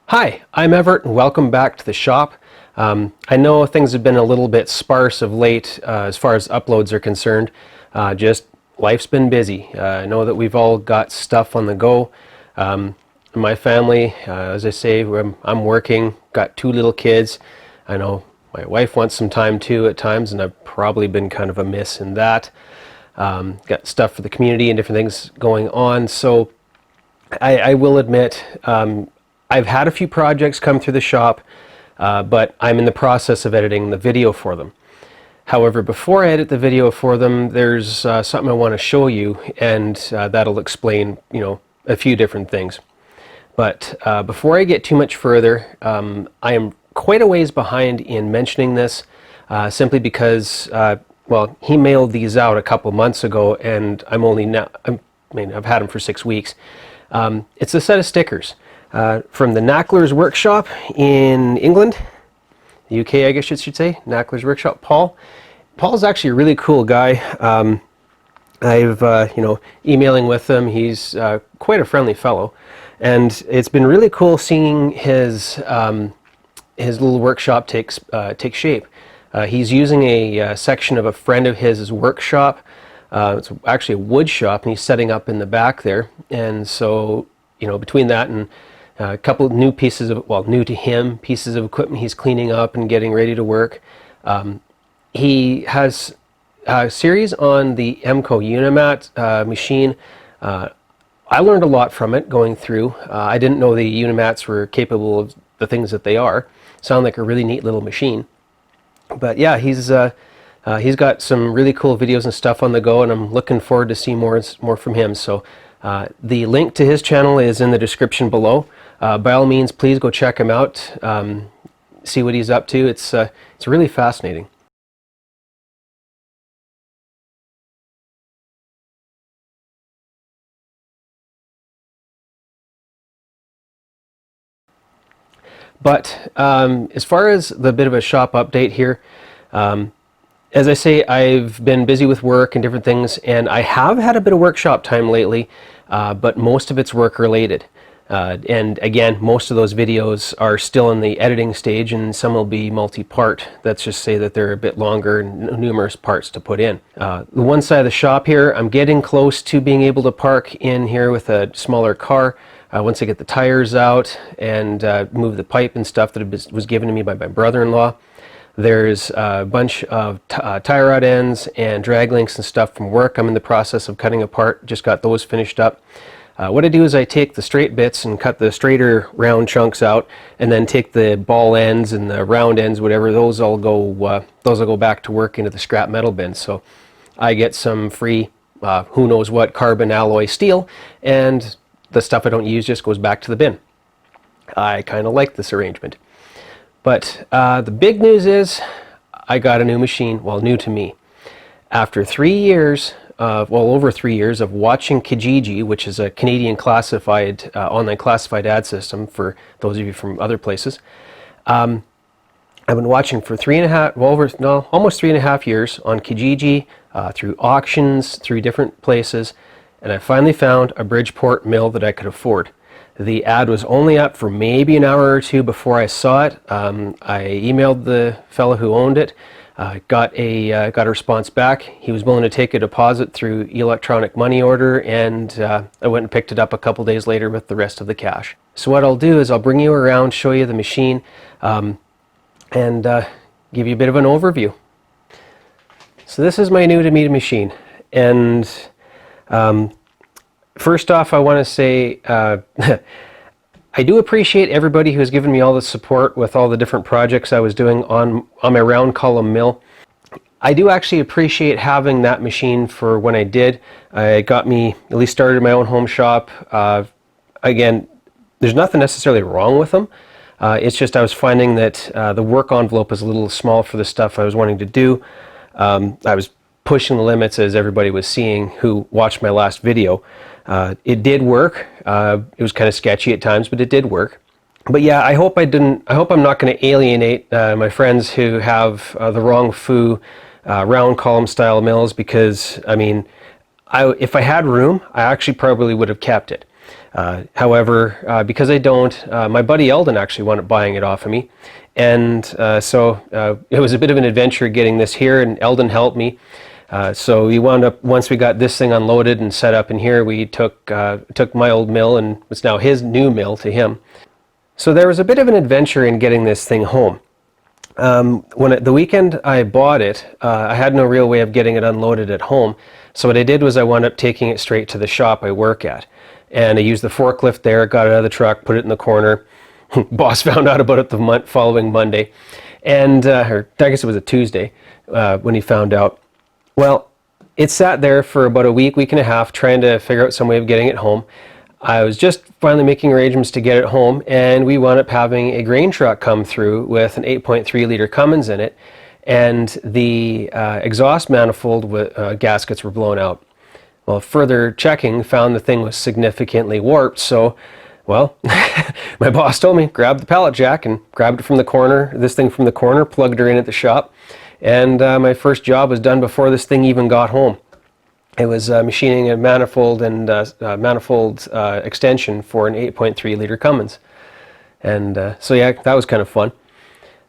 Hi, I'm Everett and welcome back to the shop. I know things have been a little bit sparse of late as far as uploads are concerned. Just life's been busy. I know that we've all got stuff on the go. My family, as I say, I'm working, got 2 little kids. I know my wife wants some time too at times, and I've probably been kind of amiss in that. Got stuff for the community and different things going on. So I will admit, I've had a few projects come through the shop, but I'm in the process of editing the video for them. However, before I edit the video for them, there's something I want to show you, and that'll explain, a few different things. But before I get too much further, I am quite a ways behind in mentioning this, simply because, well, he mailed these out a couple months ago, and I've had them for 6 weeks. It's a set of stickers from the Knackler's workshop in England, the UK, I guess you should say. Knackler's workshop. Paul's actually a really cool guy. I've emailing with him. He's quite a friendly fellow, and it's been really cool seeing his little workshop take shape. He's using a section of a friend of his workshop. It's actually a wood shop, and he's setting up in the back there. And so, between that and a couple of new pieces of, well, new to him, pieces of equipment he's cleaning up and getting ready to work. He has a series on the MCO Unimat machine. I learned a lot from it going through. I didn't know the Unimats were capable of the things that they are. Sound like a really neat little machine. But yeah, he's got some really cool videos and stuff on the go, and I'm looking forward to seeing more from him. So the link to his channel is in the description below. By all means, please go check him out, see what he's up to. It's really fascinating. But as far as the bit of a shop update here, as I say, I've been busy with work and different things, and I have had a bit of workshop time lately, but most of it's work related. And again, most of those videos are still in the editing stage, and some will be multi-part. Let's just say that they're a bit longer and numerous parts to put in. The one side of the shop here, I'm getting close to being able to park in here with a smaller car. Once I get the tires out and move the pipe and stuff that was given to me by my brother-in-law. There's a bunch of tie rod ends and drag links and stuff from work I'm in the process of cutting apart. Just got those finished up. What I do is I take the straight bits and cut the straighter round chunks out, and then take the ball ends and the round ends, whatever, those all go back to work into the scrap metal bin. So I get some free who knows what carbon alloy steel, and the stuff I don't use just goes back to the bin. I kind of like this arrangement. But the big news is I got a new machine, well, new to me. After 3 years, over 3 years of watching Kijiji, which is a Canadian classified, online classified ad system for those of you from other places. I've been watching for almost 3.5 years on Kijiji, through auctions, through different places, and I finally found a Bridgeport mill that I could afford. The ad was only up for maybe an hour or two before I saw it. I emailed the fellow who owned it, got a response back. He was willing to take a deposit through electronic money order, and I went and picked it up a couple days later with the rest of the cash. So what I'll do is I'll bring you around, show you the machine, and give you a bit of an overview. So this is my new to me machine, and first off, I want to say I do appreciate everybody who has given me all the support with all the different projects I was doing on my round column mill. I do actually appreciate having that machine for when I did. It got me at least started my own home shop. Again, there's nothing necessarily wrong with them. It's just I was finding that the work envelope is a little small for the stuff I was wanting to do. I was pushing the limits, as everybody was seeing who watched my last video. It did work. It was kind of sketchy at times, but it did work. But yeah, I hope I'm not going to alienate my friends who have the wrong foo round column style mills, because I mean, if I had room, I actually probably would have kept it. However, because I don't, my buddy Eldon actually wound up buying it off of me. And so it was a bit of an adventure getting this here, and Eldon helped me. So we wound up, once we got this thing unloaded and set up in here, we took my old mill, and it's now his new mill to him. So there was a bit of an adventure in getting this thing home. The weekend I bought it, I had no real way of getting it unloaded at home. So what I did was I wound up taking it straight to the shop I work at. And I used the forklift there, got it out of the truck, put it in the corner. Boss found out about it the following Monday. And, or I guess it was a Tuesday when he found out. Well, it sat there for about a week and a half trying to figure out some way of getting it home. I was just finally making arrangements to get it home, and we wound up having a grain truck come through with an 8.3 liter Cummins in it, and the exhaust manifold gaskets were blown out. Well, further checking found the thing was significantly warped, so, well, my boss told me, grab the pallet jack, and grabbed it from the corner, this thing from the corner, plugged her in at the shop, and my first job was done before this thing even got home. It was machining a manifold and manifold extension for an 8.3 liter Cummins. And so yeah, that was kind of fun.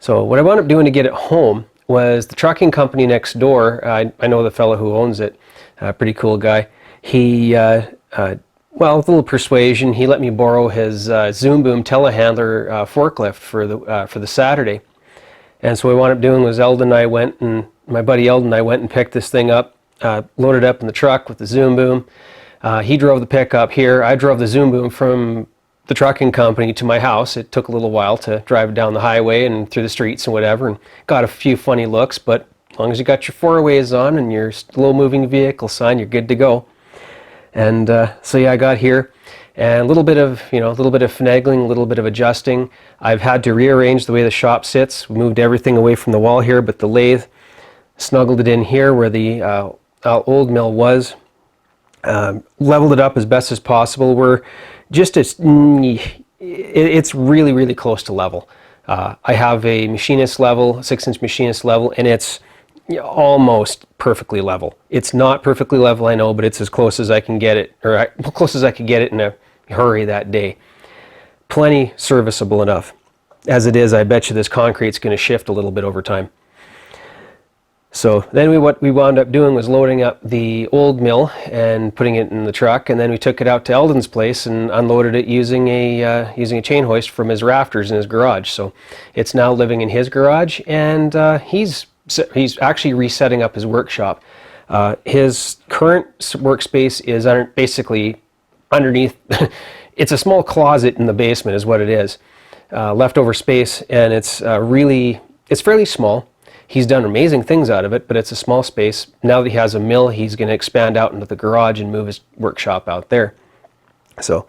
So what I wound up doing to get it home was the trucking company next door. I know the fellow who owns it, pretty cool guy. He, well, with a little persuasion, he let me borrow his Zoom Boom telehandler forklift for the Saturday. And so what I wound up doing was my buddy Eldon and I went and picked this thing up. Loaded up in the truck with the Zoom Boom. He drove the pickup here. I drove the Zoom Boom from the trucking company to my house. It took a little while to drive down the highway and through the streets and whatever, and got a few funny looks, but as long as you got your four-ways on and your slow moving vehicle sign, you're good to go. And so yeah, I got here, and a little bit of finagling, a little bit of adjusting. I've had to rearrange the way the shop sits. We moved everything away from the wall here, but the lathe, snuggled it in here where the old mill was, leveled it up as best as possible. We're just it's really, really close to level. I have a machinist level, 6-inch machinist level, and it's almost perfectly level. It's not perfectly level, I know, but it's as close as I can get it, or as close as I could get it in a hurry that day. Plenty serviceable enough. As it is, I bet you this concrete's going to shift a little bit over time. So then what we wound up doing was loading up the old mill and putting it in the truck, and then we took it out to Eldon's place and unloaded it using a chain hoist from his rafters in his garage. So it's now living in his garage, and he's actually resetting up his workshop. His current workspace is basically underneath. It's a small closet in the basement is what it is. Leftover space, and it's fairly small. He's done amazing things out of it, but it's a small space. Now that he has a mill, he's going to expand out into the garage and move his workshop out there. So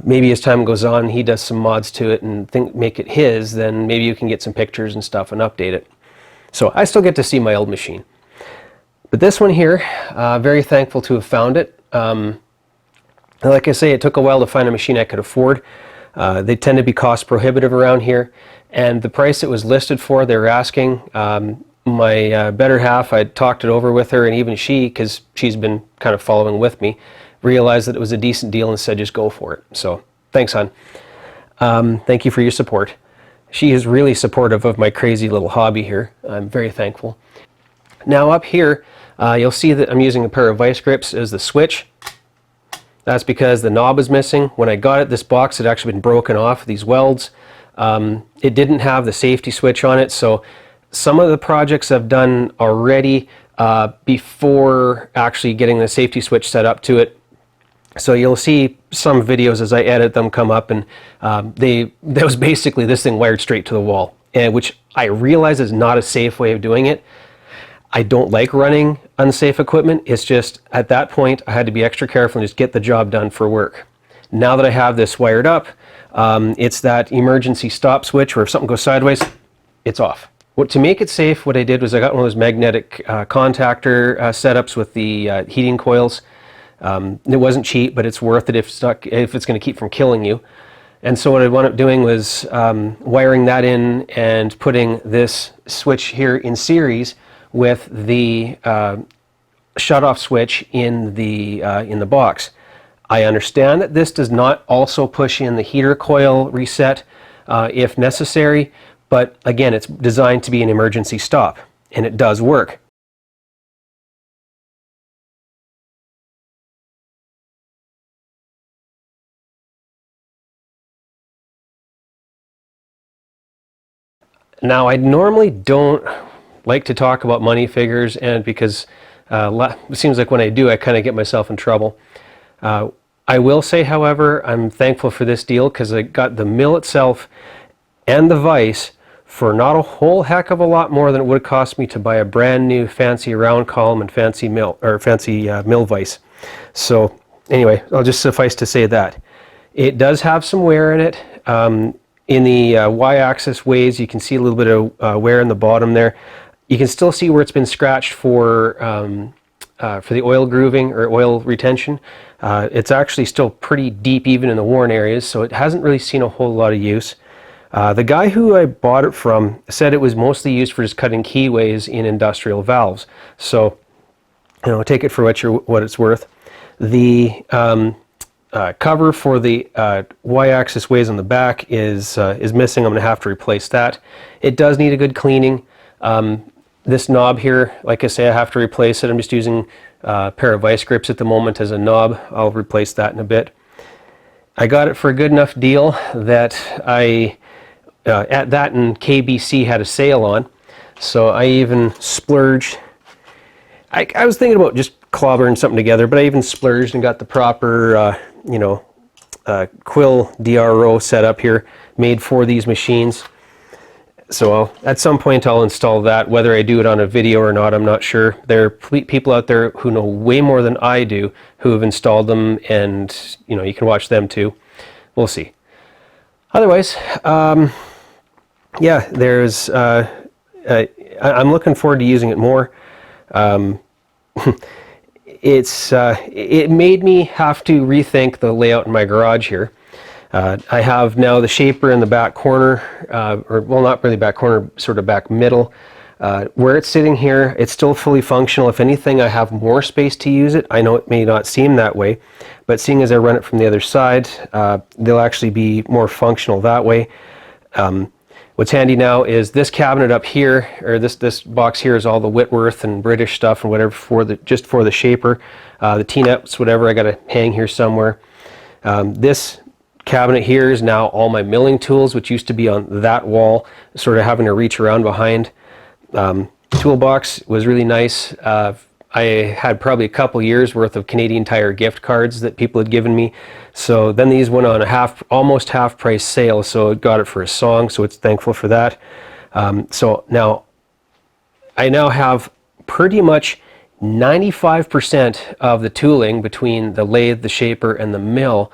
maybe as time goes on, he does some mods to it and make it his, then maybe you can get some pictures and stuff and update it. So I still get to see my old machine. But this one here, very thankful to have found it. Like I say, it took a while to find a machine I could afford. They tend to be cost prohibitive around here. And the price it was listed for, they were asking. My better half, I talked it over with her, and even she, because she's been kind of following with me, realized that it was a decent deal and said just go for it. So thanks, hon. Thank you for your support. She is really supportive of my crazy little hobby here. I'm very thankful. Now up here, you'll see that I'm using a pair of vice grips as the switch. That's because the knob is missing. When I got it, this box had actually been broken off, these welds. It didn't have the safety switch on it, so some of the projects I've done already before actually getting the safety switch set up to it. So you'll see some videos as I edit them come up, and that was basically this thing wired straight to the wall, which I realize is not a safe way of doing it. I don't like running unsafe equipment. It's just at that point I had to be extra careful and just get the job done for work. Now that I have this wired up, it's that emergency stop switch where if something goes sideways, it's off. To make it safe, what I did was I got one of those magnetic contactor setups with the heating coils. It wasn't cheap, but it's worth it if it's going to keep from killing you. And so what I wound up doing was wiring that in and putting this switch here in series with the shut-off switch in the box. I understand that this does not also push in the heater coil reset if necessary, but again, it's designed to be an emergency stop, and it does work. Now, I normally don't like to talk about money figures, and because it seems like when I do, I kind of get myself in trouble. I will say, however, I'm thankful for this deal because I got the mill itself and the vise for not a whole heck of a lot more than it would cost me to buy a brand new fancy round column and fancy mill vise. So anyway, I'll just suffice to say that it does have some wear in it. In the y-axis ways, you can see a little bit of wear in the bottom there. You can still see where it's been scratched for the oil grooving or oil retention. It's actually still pretty deep even in the worn areas, so it hasn't really seen a whole lot of use. The guy who I bought it from said it was mostly used for just cutting keyways in industrial valves. So, you know, take it for what it's worth. The cover for the y-axis ways on the back is missing. I'm going to have to replace that. It does need a good cleaning. This knob here, like I say, I have to replace it. I'm just using a pair of vice grips at the moment as a knob. I'll replace that in a bit. I got it for a good enough deal that at that and KBC had a sale on, so I even splurged. I was thinking about just clobbering something together, but I even splurged and got the proper, Quill DRO set up here, made for these machines. So at some point I'll install that. Whether I do it on a video or not, I'm not sure. There are people out there who know way more than I do who have installed them, and you know, you can watch them too. We'll see. Otherwise, yeah, there's. I'm looking forward to using it more. It made me have to rethink the layout in my garage here. I have now the shaper in the back corner, or well, not really back corner, sort of back middle. Where it's sitting here, it's still fully functional. If anything, I have more space to use it. I know it may not seem that way, but seeing as I run it from the other side, they'll actually be more functional that way. What's handy now is this cabinet up here, or this box here, is all the Whitworth and British stuff and whatever just for the shaper. The T-nuts, whatever, I got to hang here somewhere. This cabinet here is now all my milling tools, which used to be on that wall, sort of having to reach around behind. Toolbox was really nice. I had probably a couple years worth of Canadian Tire gift cards that people had given me. So then these went on a almost half price sale, so I got it for a song, so it's thankful for that. So now I now have pretty much 95% of the tooling between the lathe, the shaper, and the mill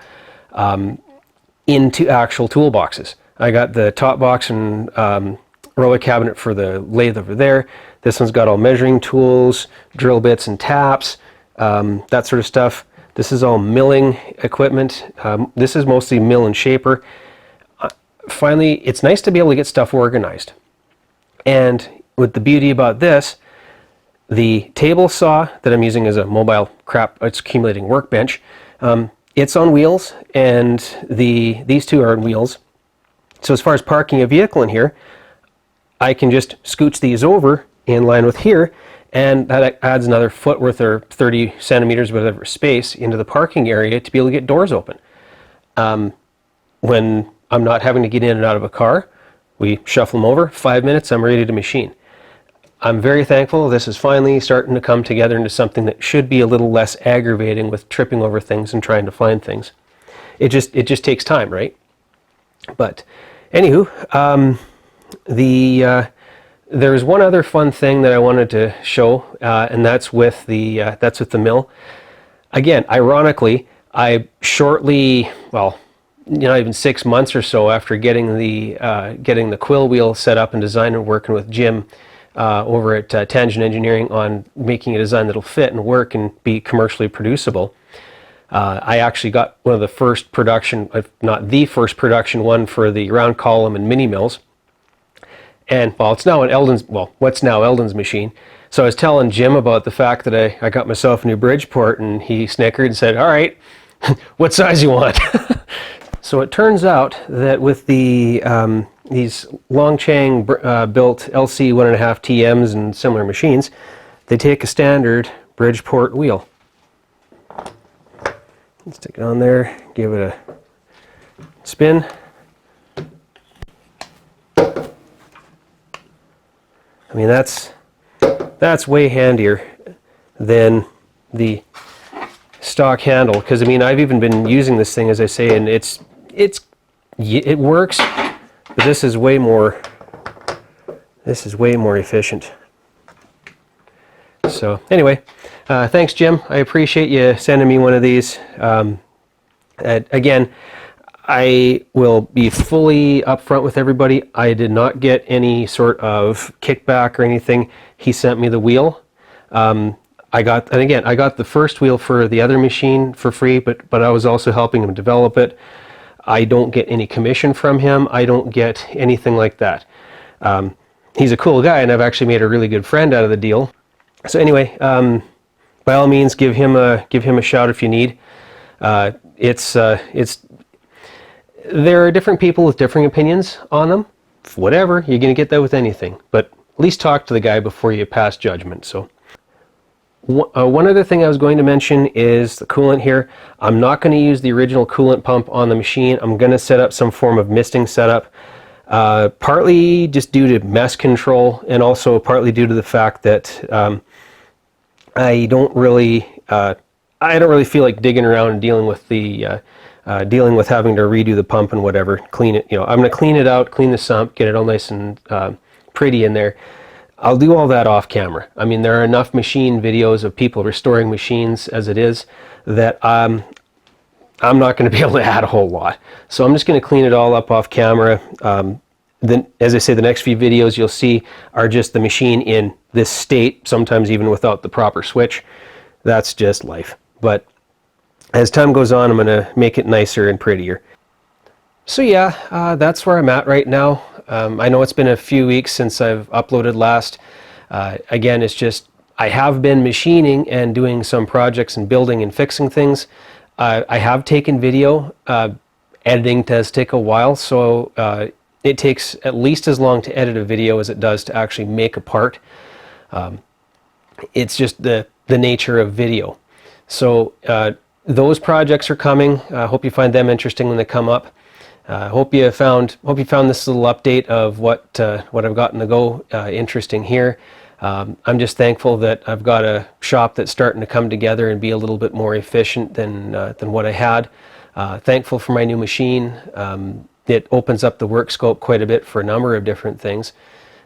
into actual toolboxes. I got the top box and roller cabinet for the lathe over there. This one's got all measuring tools, drill bits and taps, that sort of stuff. This is all milling equipment. This is mostly mill and shaper. Finally, it's nice to be able to get stuff organized. And with the beauty about this, the table saw that I'm using as a mobile it's accumulating workbench, it's on wheels, and these two are on wheels. So as far as parking a vehicle in here, I can just scooch these over in line with here, and that adds another foot worth or 30 centimeters, whatever, space into the parking area to be able to get doors open. When I'm not having to get in and out of a car, we shuffle them over, 5 minutes, I'm ready to machine. I'm very thankful this is finally starting to come together into something that should be a little less aggravating with tripping over things and trying to find things. It just takes time, right? But anywho, there's one other fun thing that I wanted to show, and that's with the mill. Again, ironically, I shortly, well, not even 6 months or so after getting the Quill Wheel set up and designed and working with Jim over at Tangent Engineering on making a design that'll fit and work and be commercially producible, I actually got one of the first production, if not the first production one, for the round column and mini mills. And well, it's now an Eldon's, well, what's now Eldon's machine. So I was telling Jim about the fact that I got myself a new Bridgeport, and he snickered and said, all right, what size you want. So it turns out that with the these Longchang built LC 1.5 TMs and similar machines, they take a standard Bridgeport wheel. Stick it on there, give it a spin. I mean, that's way handier than the stock handle, because I mean, I've even been using this thing, as I say, and it works, but this is way more efficient. So anyway, thanks, Jim. I appreciate you sending me one of these. Again, I will be fully upfront with everybody. I did not get any sort of kickback or anything. He sent me the wheel. I got the first wheel for the other machine for free, but I was also helping him develop it. I don't get any commission from him. I don't get anything like that. He's a cool guy, and I've actually made a really good friend out of the deal. So anyway, by all means, give him a shout if you need. There are different people with differing opinions on them. Whatever, you're going to get that with anything. But at least talk to the guy before you pass judgment. So one other thing I was going to mention is the coolant here. I'm not going to use the original coolant pump on the machine. I'm going to set up some form of misting setup. Partly just due to mess control, and also partly due to the fact that I don't really feel like digging around and dealing with having to redo the pump and whatever. Clean it, I'm going to clean it out, clean the sump, get it all nice and pretty in there. I'll do all that off camera. I mean, there are enough machine videos of people restoring machines as it is that I'm not going to be able to add a whole lot. So I'm just going to clean it all up off camera. Then, as I say, the next few videos you'll see are just the machine in this state, sometimes even without the proper switch. That's just life. But as time goes on, I'm going to make it nicer and prettier. So yeah, that's where I'm at right now. I know it's been a few weeks since I've uploaded last. Again, it's just I have been machining and doing some projects and building and fixing things. I have taken video. Editing does take a while, so it takes at least as long to edit a video as it does to actually make a part. It's just the nature of video. So those projects are coming. I hope you find them interesting when they come up. Hope you found this little update of what I've got in the go interesting here. I'm just thankful that I've got a shop that's starting to come together and be a little bit more efficient than what I had. Thankful for my new machine. It opens up the work scope quite a bit for a number of different things.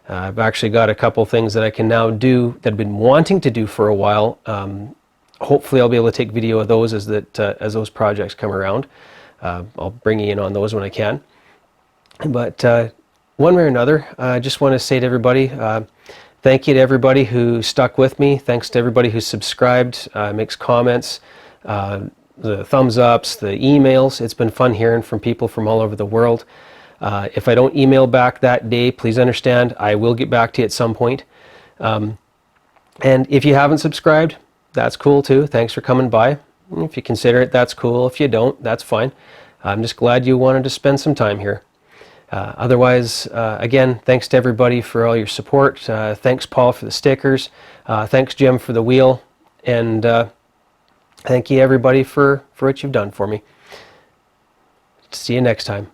I've actually got a couple things that I can now do that I've been wanting to do for a while. Hopefully I'll be able to take video of those as those projects come around. I'll bring you in on those when I can. But one way or another, I just want to say to everybody, thank you to everybody who stuck with me. Thanks to everybody who subscribed, makes comments, the thumbs ups, the emails. It's been fun hearing from people from all over the world. If I don't email back that day, please understand, I will get back to you at some point. And if you haven't subscribed, that's cool too. Thanks for coming by. If you consider it, that's cool. If you don't, that's fine. I'm just glad you wanted to spend some time here. Otherwise, again, thanks to everybody for all your support. Thanks, Paul, for the stickers. Thanks, Jim, for the wheel. And thank you, everybody, for what you've done for me. See you next time.